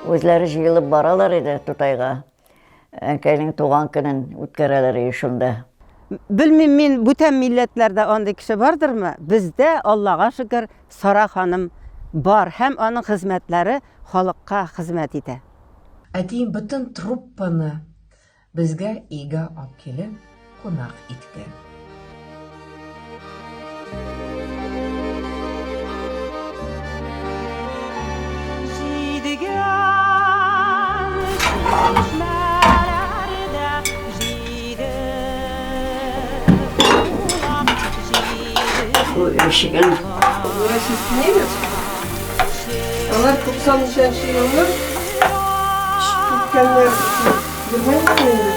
Өзләре җыелып баралар иде Тутайга. Әнкәйнең туган көнен үткәрәләр шунда. Bilmem men бүтән милләтләрдә андый кеше бардырмы? Бездә, Аллага шөкер, Сара ханым бар һәм аның хезмәтләре халыкка хезмәт итә. Әтием бүтән труппаны безгә өйгә алып килеп кунак иткән. Üşügün. Siz немец? Алар 90-нчы елны чыкканнар. Германияда.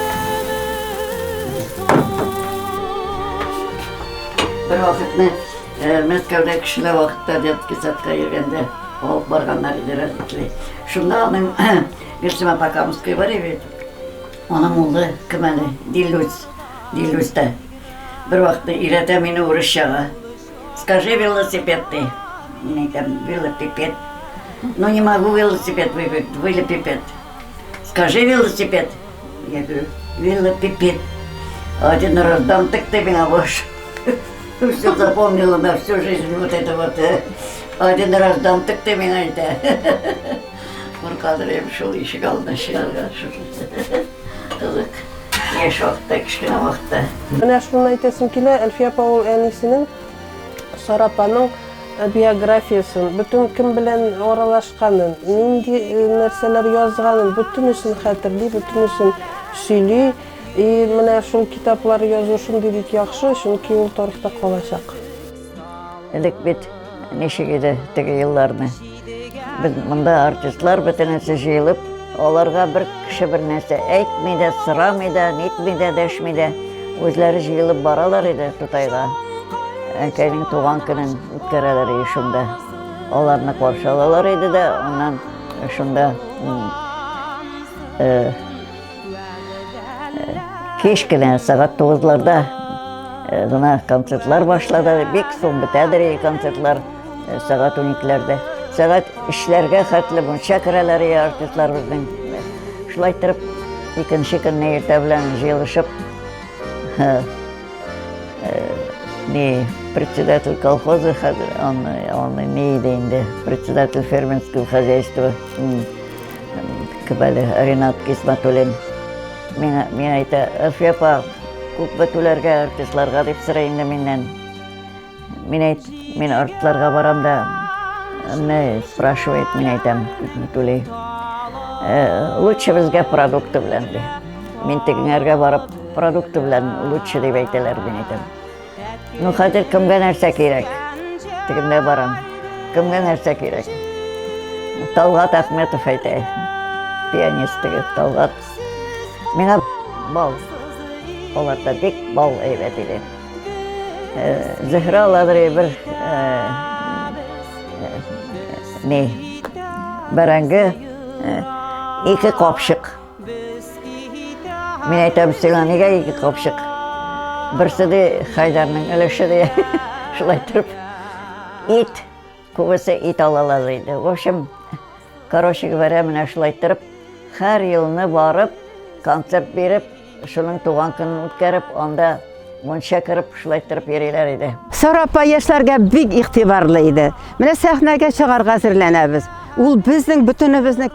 Bir vaqtni Мәскәүдә кешеләр вакытта детский садка йөргәндә алып барганнар иде родители. Шунда аның Гөлсема Покамская бар иде. Аның улы кем әле? Дилүстә. Bir вакытны өйрәтә мине урысчага. Скажи велосипед ты. Мне там велосипед. Но не могу велосипед выбрать, велосипед. Скажи велосипед. Я говорю, велосипед. Один раз дам, так ты меня будешь. Все запомнила на всю жизнь вот это вот. Один раз дам, так ты меня это. Куркадырым шул ишек алдына чыгарга. Яш вакытта, кичкенә вакытта. Менә шуны әйтәсем килә, Әлфия апа ул әнисенең Сара апаның биографиясын, бүтән кем белән аралашканын, нинди нәрсәләр язганын, бүтәнесен хәтерли, бүтәнесен сөйли. И менә шул китаплар язу шундый бик яхшы, чөнки ул тарихта калачак. Элек бит ничек иде теге елларны. Без монда артистлар бөтенесе җыелып, аларга бер кеше бер нәрсә әйтми дә, сорамый да, нитми дә, дәшми дә, үзләре җыелып баралар иде Тутайга. Әнкәйнең туган көнен үткәрәләр шунда. Аларны каршы алалар иде дә, аннан шунда кичкенә сәгать 9-ларда гына концертлар башлады. Бик соң бетәдер концертлар сәгать 12-ләрдә. Сәгать 3-ләргә хәтле монча керәләр артистлар безнең. Шулай торып, икенче көнне иртә белән җыелышып, председатель колхоза, он не иде инде, председатель фермерского хозяйства, Ренат Кисматуллин. Мен әйтә, Әлфия апа, күп бетүләргә, артистларга дип сорый инде миннән. Мин артистларга барам да, не спрашивает, мин әйтәм, Кисматуллин. Лучше безгә продукты белән ди. Мин тегеңәргә барып, продукты белән лучше дип әйтәләр, мин әйтәм. Ну, хәзер кемгә нәрсә кирәк? Тегендә барам. Кемгә нәрсә кирәк? Талгат Әхмәтов әйтә. Пианист Талгат. Миңа бал. Аларда бик бал әйбәт иде. Зөһрә аладыр бер бәрәңге 2 капшык. Мин әйтәм, сиңа нигә 2 капшык? Берсе де Хайдарның өлеше де шулай торып ит, күбесе ит алалар иде. В общем, короче говоря, менә шулай торып, һәр елны барып, концерт биреп, шуның туган көнен үткәреп, анда монча кереп, шулай торып йөриләр иде. Сара апа яшьләргә бик игътибарлы иде. Менә сәхнәгә чыгарга әзерләнәбез. Ул безнең бөтенебезне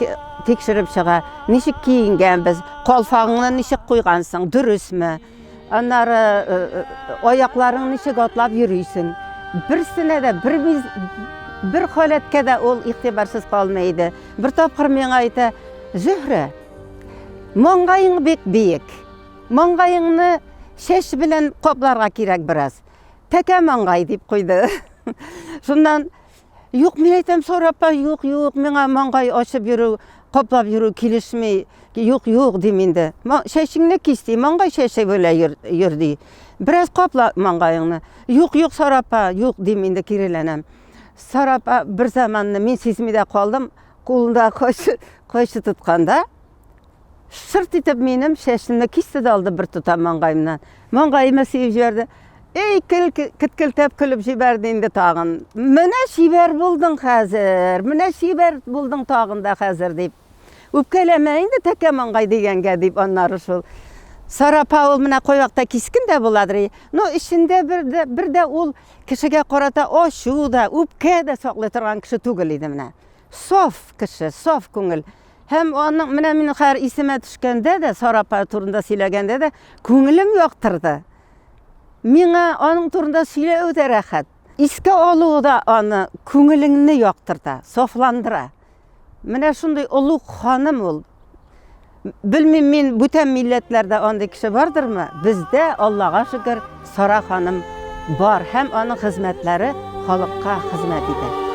тикшереп чыга. Ничек киенгәнбез, калфагыңны ничек куйгансың, дөресме? Аннары аякларың ничек атлап йөрисең. Берсенә дә бер халәткә дә ул игътибарсыз калмый иде. Бер тапкыр миңа әйтә, Зөһрә, маңгаең бик биек. Маңгаеңны шеш белән капларга кирәк бераз. Тәкә маңгай дип куйды. Шуннан юк, мин әйтәм, Сара апа, юк, миңа маңгай ачып йөрү, каплап йөрү килешми. Юк, дим инде. Шәшеңне кисти, маңгай шәше белән йөрди. Бераз капла маңгаеңны. Юк, Сара апа, юк, дим инде, киреләнәм. Сара апа бер заманны мин сизми дә калдым, кулында кайшы тотканда, шырт итеп минем шәшемне кисте дә алды бер тутам маңгаемнан. Маңгаемны сыйып җибәрде. Эй, киткелтәп көлеп җибәрде инде тагын. Менә шибәр булдың хәзер, менә шибәр булдың тагын да хәзер дип. Үпкелеmeyin de tekemangay degenge deyip onları şol. Sarapa ol mına koyakta kiskin de buladır. No içinde bir de ol kişiye korata o şu da üpke de saklatırgan kişi tuguliydi mına. Sof kişi, sof köngül. Hem onun mına min har isime düşkende de sarapa turunda silegende de köngülüm yokturdu. Mine onun turunda sile öde rahat. İske oluğu da onu köngülünü yokturdu, soflandıra. Mine şunday ulu hanım ol. Bilmem men bütün milletlerde onday kişi vardır mı? Bizde Allah'a şükür Sara hanım var. Hem onun hizmetleri halkka hizmet eder.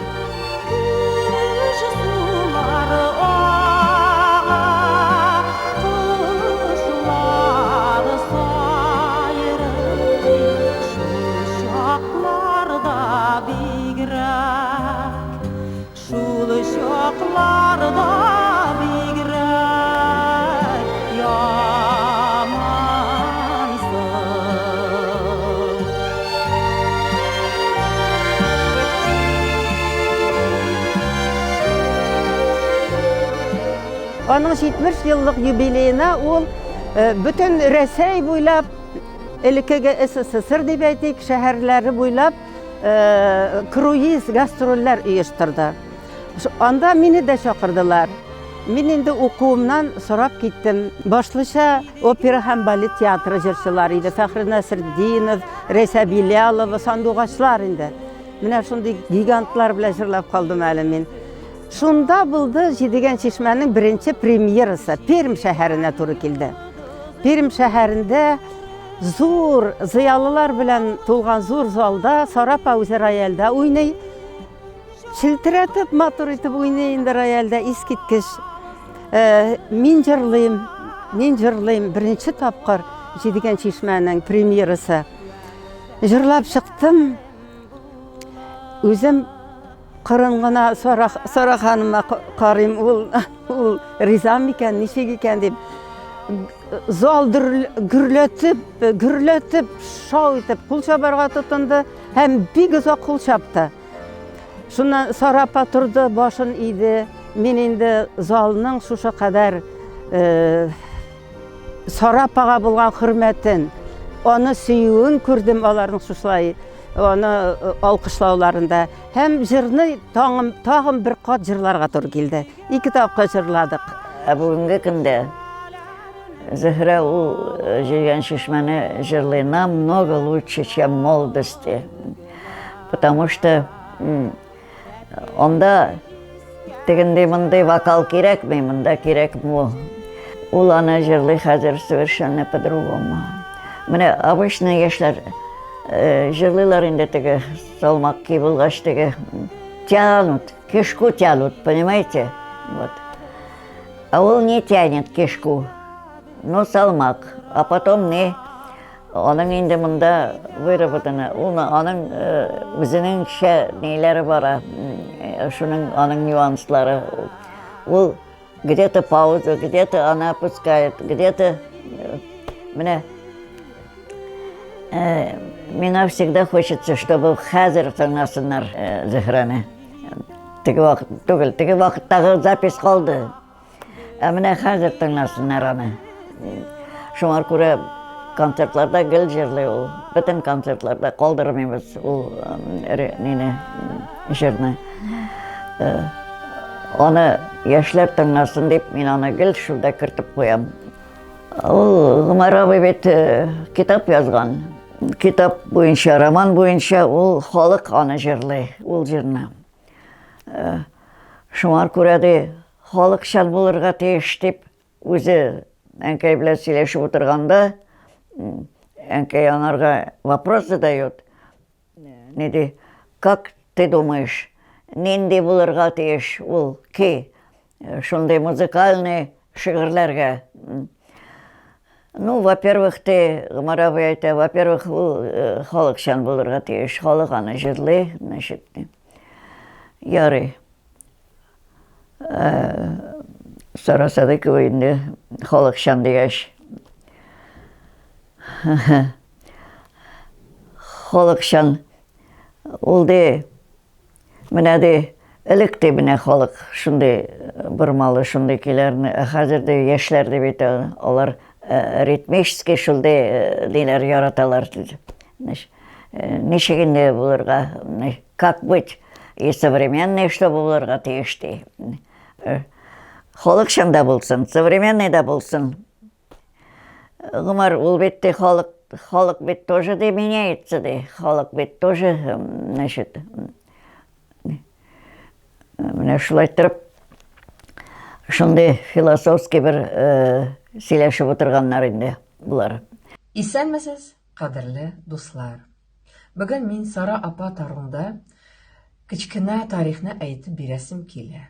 Onun 70 yıllık yubileyine ol bütün Resey boylap ilkege SSSR deyip aytik şehirleri boylap kruiz gastroller uyuşturdu. Onda meni de çakırdılar. Men indi okuğumdan sorap gittim. Başlıca opera hem balet tiyatro jırçılarıydı. Fahri Nasriddinov, Resa Bilyalova, sanduğaçlar indi. Mine şunday gigantlar bilen jırlap kaldım әлі мен. Şunda buldu Jidigen Çeşme'nin birinci premierası Perm şehirine turu keldi. Perm şehirinde zor ziyalılar bilen tolgan zor zalda Sarapa o'zi royalda o'ynay. Şiltiratib, motor etib o'ynayinda royalda eskitkish. Men jırlayım birinci tapqir Jidigen Çeşme'nin premierası. Jırlap çıktım. Özüm Qarangana Sara hanıma qarayım, ol rizam ekan, nechek ekan deb zal gürletib, şov etib qul chabarga tutindi, hem bek uzoq qul chapdi. Shundan Sarapa turdi, boshini iydi. Men endi zalning shusha qadar Sarapaga bo'lgan hurmatin, onu suyuwin ko'rdim, ularning shushlay onu alqışlaularında. Hem jırını tağım bir qat jırlarga tur keldi. 2 tapqa jırladık. Bugungi kunda Zahra u Jidigen Çeşme'ni жырлый намного лучше, чем в молодости. Потому что onda дегендей мындай вокал керекми, мында керекми. Ул аны жырлый хәзер совершенно по-другому. Менә обычно яшьләр жырлыйлар инде теге салмак ки булгач теге тянут, кишку тянут, понимаете? Вот. А он не тянет кишку, но салмак. А потом не, onun инде мында выработано, onun өзенең неләре бара, шуның аның нюанслары. Ул где-то пауза, где-то она опускает, где-то менә Мне всегда хочется, чтобы хәзер тыңласыннар Зөһрәне. Теге вакыттагы запись калды. Менә хәзер тыңласыннар аны. Шуңар күрә концертларда гел җырлый ул. Бөтен концертларда калдырмыйбыз ул нене җырны. Аны яшьләр тыңласын дип, мин аны гел шулда кертеп куям. Ул Гомаровый бит китап язган. Kitap boyunca, roman boyunca ol halk аны jıрлый, ol jırны. Şuңар күрә ди, халыкчан булырга тиеш дип, үзе әнкәй белән сөйләшеп утырганда, әнкәй анарга вопрос задает. Не ди, как ты думаешь, нинди булырга тиеш ул ки, шундый музыкальный шигырьләргә? Ну, во-первых, ты, Гомаровый әйтә, во-первых, ул халыкчан булырга тиеш, халык аны җырлый, значит. Ярый. Сара Садыкова инде халыкчан дигәч. Халыкчан ул ди, менә ди, Элек те менә халык шундый бормалы шундый көйләрне, хәзер дә яшьләр дә бит алар ритмический шундый диләр яраталар. Ничек инде булырга, как быть, и современный что булырга тиешти. Халык шунда булсын, современный да булсын. Гомер, ул бит халык бит тоже да меняется, да. Халык бит тоже, значит, менә шулай торып, шундый философский бер сөйләшеп утырганнар инде булар. Исәнмесез, кадерле дуслар. Бүген мин Сара апа тарында кечкенә тарихны әйтеп бирәсем килә.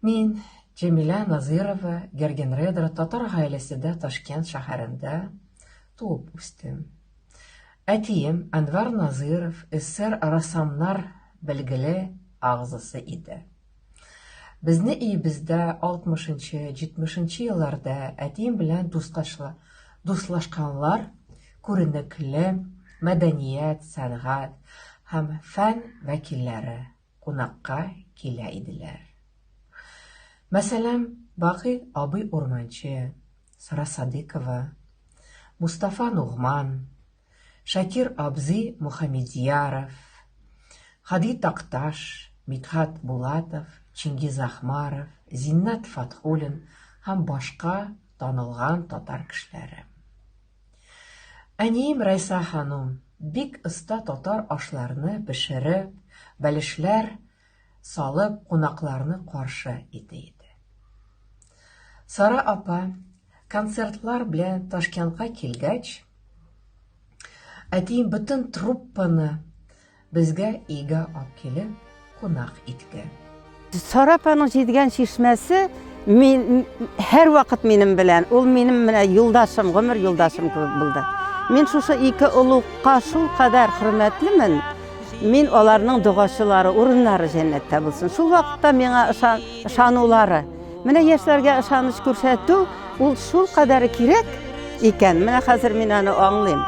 Мин Җәмилә Назирова Гергенредер татар гаиләсендә Ташкент шәһәрендә туып үстем. Әтием Әнвәр Назиров СССР рассамнар белгеле агзасы иде. Безне өебездә 60-70 елларда әтием белән дуслашканлар күренекле мәдәният, сәнгать һәм фән вәкилләре кунакка килә иделәр. Мәсәлән, Бакый абый Урманчы, Сара Садыкова, Мустафа Нугман, Шакир абзый Мухамедияров, Хади Такташ, Митхат Булатов, Чингиз Ахмаров, Зиннат Фатхулин һәм башка танылган татар кешеләре. Әнием Райса ханым бик оста татар ашларны пешереп, бәлешләр салып, кунакларны каршы итә. Сара апа концертлар белән Ташкентка килгәч, әтием бөтен труппаны безгә өйгә алып килеп кунак иткән. Сара апаның җидгән чишмәсе һәр вакыт минем белән, ул минем менә юлдашым, гомер юлдашым кебек булды. Мин шушы ике улукка шул кадәр хөрмәтлемен. Мин аларның дугашылары, урыннары җәннәттә булсын. Шул вакытта миңа ышанулары, менә яшьләргә ышаныч күрсәтү, ул шул кадәр кирәк икән. Менә хәзер мин аны аңлыйм.